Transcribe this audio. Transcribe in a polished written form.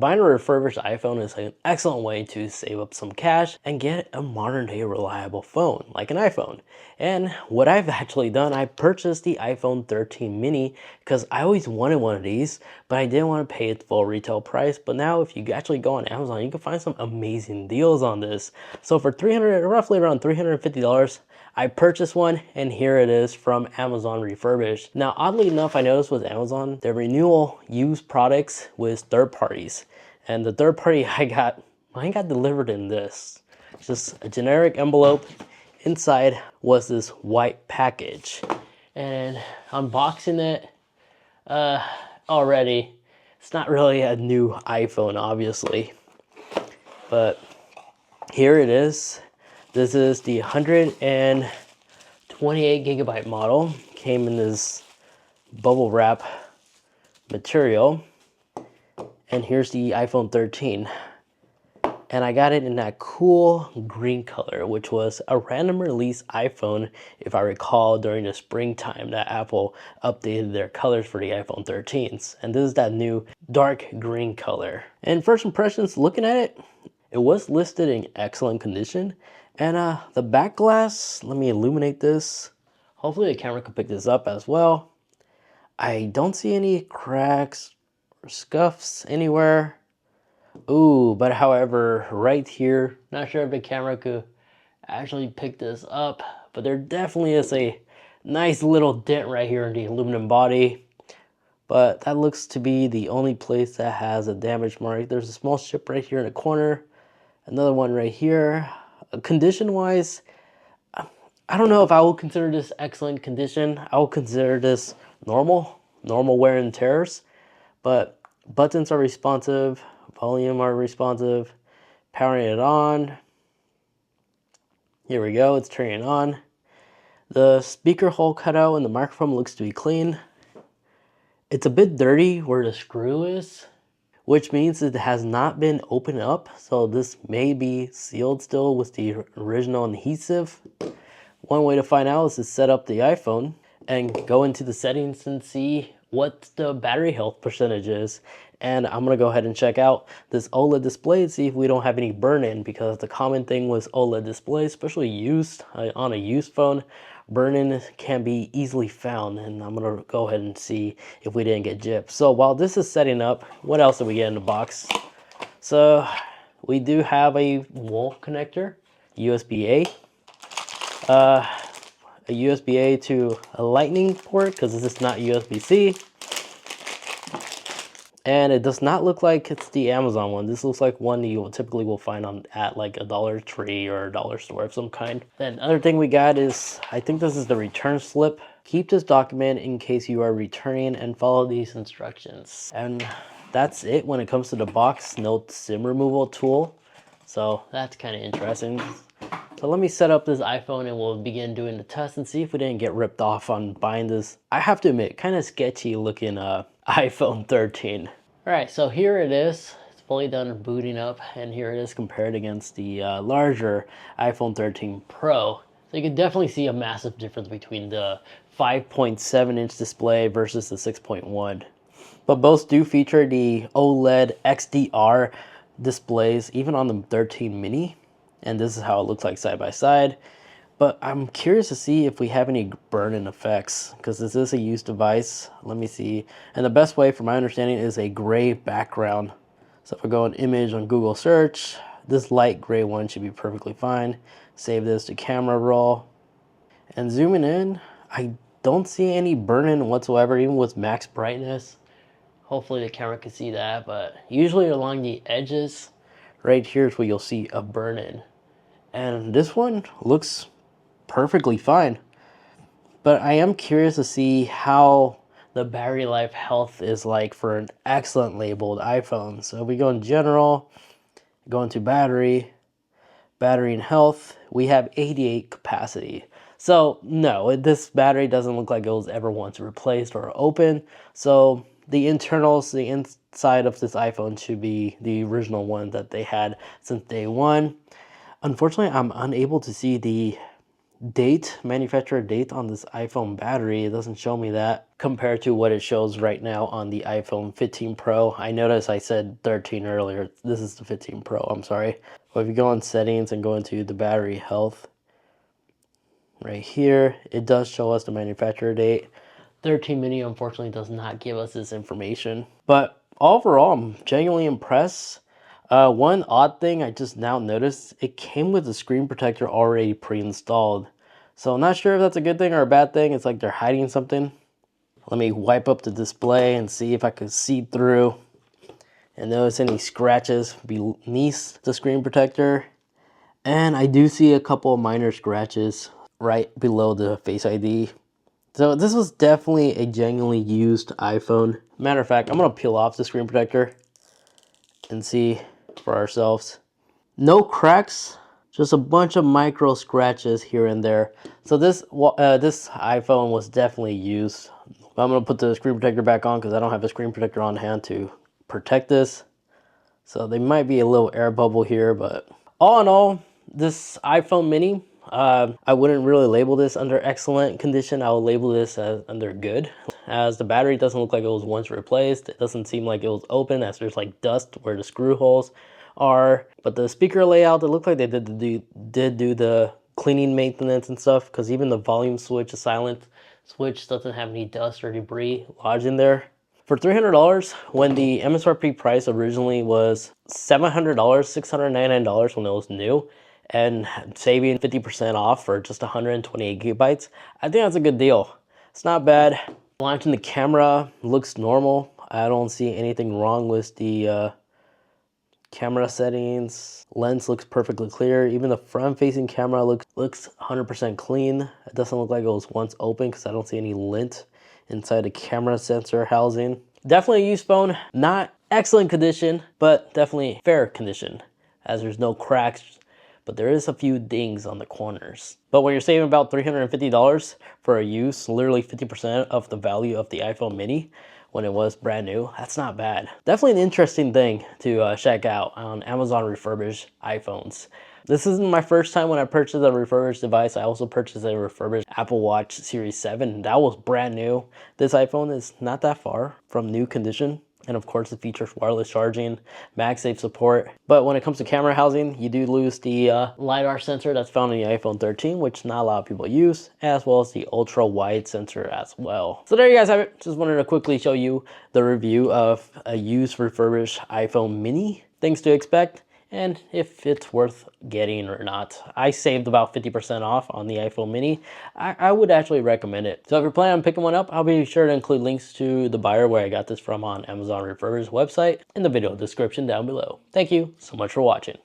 buying a refurbished iPhone is an excellent way to save up some cash and get a modern day reliable phone like an iPhone. And what I've actually done, I purchased the iPhone 13 mini because I always wanted one of these, but I didn't want to pay its full retail price. But now if you actually go on Amazon, you can find some amazing deals on this. So for roughly around $350, I purchased one, and here it is from Amazon Refurbished. Now, oddly enough, I noticed with Amazon, their renewal used products with third parties. And the third party mine got delivered in this. It's just a generic envelope. Inside was this white package. And unboxing it, already, it's not really a new iPhone, obviously. But here it is. This is the 128 gigabyte model. Came in this bubble wrap material. And here's the iPhone 13. And I got it in that cool green color, which was a random release iPhone, if I recall, during the springtime that Apple updated their colors for the iPhone 13s. And this is that new dark green color. And first impressions, looking at it, it was listed in excellent condition. And the back glass, let me illuminate this. Hopefully the camera can pick this up as well. I don't see any cracks or scuffs anywhere. Ooh, but however, right here, not sure if the camera could actually pick this up, but there definitely is a nice little dent right here in the aluminum body. But that looks to be the only place that has a damage mark. There's a small chip right here in the corner. Another one right here. Condition wise, I don't know if I will consider this excellent condition. I will consider this normal wear and tears, but buttons are responsive, volume are responsive, powering it on. Here we go, it's turning on. The speaker hole cutout and the microphone looks to be clean. It's a bit dirty where the screw is, which means it has not been opened up. So this may be sealed still with the original adhesive. One way to find out is to set up the iPhone and go into the settings and see what the battery health percentage is. And I'm gonna go ahead and check out this OLED display and see if we don't have any burn-in, because the common thing with OLED displays, especially used on a used phone, burn-in can be easily found. And I'm gonna go ahead and see if we didn't get gypped. So while this is setting up, what else did we get in the box? So we do have a wall connector, USB-A. A USB-A to a lightning port, because this is not USB-C. And it does not look like it's the Amazon one. This looks like one you typically will find at like a Dollar Tree or a dollar store of some kind. Then other thing we got is, I think this is the return slip. Keep this document in case you are returning and follow these instructions. And that's it when it comes to the box. No SIM removal tool. So that's kind of interesting. So let me set up this iPhone and we'll begin doing the test and see if we didn't get ripped off on buying this, I have to admit, kind of sketchy looking iPhone 13. All right, so here it is. It's fully done booting up, and here it is compared against the larger iPhone 13 Pro. So you can definitely see a massive difference between the 5.7-inch display versus the 6.1. But both do feature the OLED XDR displays, even on the 13 mini. And this is how it looks like side by side. But I'm curious to see if we have any burn-in effects, because this is a used device. Let me see. And the best way, from my understanding, is a gray background. So if I go on image on Google search, this light gray one should be perfectly fine. Save this to camera roll. And zooming in, I don't see any burn-in whatsoever, even with max brightness. Hopefully the camera can see that, but usually along the edges, right here is where you'll see a burn-in. And this one looks perfectly fine. But I am curious to see how the battery life health is like for an excellent labeled iPhone. So if we go in general, go into battery and health, we have 88 capacity. So no, this battery doesn't look like it was ever once replaced or opened. So the internals, the inside of this iPhone should be the original one that they had since day one. Unfortunately, I'm unable to see the date, manufacturer date on this iPhone battery. It doesn't show me that compared to what it shows right now on the iPhone 15 Pro. I noticed I said 13 earlier. This is the 15 Pro, I'm sorry. But if you go on settings and go into the battery health, right here, it does show us the manufacturer date. 13 mini unfortunately does not give us this information. But overall, I'm genuinely impressed. One odd thing I just now noticed, it came with the screen protector already pre-installed. So I'm not sure if that's a good thing or a bad thing. It's like they're hiding something. Let me wipe up the display and see if I can see through and notice any scratches beneath the screen protector. And I do see a couple of minor scratches right below the Face ID. So this was definitely a genuinely used iPhone. Matter of fact, I'm gonna peel off the screen protector and see for ourselves. No cracks, just a bunch of micro scratches here and there. So this iPhone was definitely used. I'm gonna put the screen protector back on because I don't have a screen protector on hand to protect this. So there might be a little air bubble here, but all in all, this iPhone mini, I wouldn't really label this under excellent condition. I would label this as under good, as the battery doesn't look like it was once replaced. It doesn't seem like it was open, as there's like dust where the screw holes are. But the speaker layout, it looked like they did do the cleaning maintenance and stuff, because even the volume switch, the silent switch, doesn't have any dust or debris lodged in there. For $300, when the MSRP price originally was $700, $699 when it was new, and saving 50% off for just 128 gigabytes, I think that's a good deal. It's not bad. Launching the camera looks normal. I don't see anything wrong with the camera settings. Lens looks perfectly clear. Even the front-facing camera looks 100% clean. It doesn't look like it was once open because I don't see any lint inside the camera sensor housing. Definitely a used phone. Not excellent condition, but definitely fair condition, as there's no cracks, but there is a few dings on the corners. But when you're saving about $350 for a used, literally 50% of the value of the iPhone mini when it was brand new, that's not bad. Definitely an interesting thing to check out on Amazon refurbished iPhones. This isn't my first time when I purchased a refurbished device. I also purchased a refurbished Apple Watch Series 7. That was brand new. This iPhone is not that far from new condition. And of course, it features wireless charging, MagSafe support. But when it comes to camera housing, you do lose the LiDAR sensor that's found in the iPhone 13, which not a lot of people use, as well as the ultra wide sensor as well. So there you guys have it. Just wanted to quickly show you the review of a used refurbished iPhone mini. Things to expect, and if it's worth getting or not. I saved about 50% off on the iPhone mini. I would actually recommend it. So if you're planning on picking one up, I'll be sure to include links to the buyer where I got this from on Amazon Refurbish website in the video description down below. Thank you so much for watching.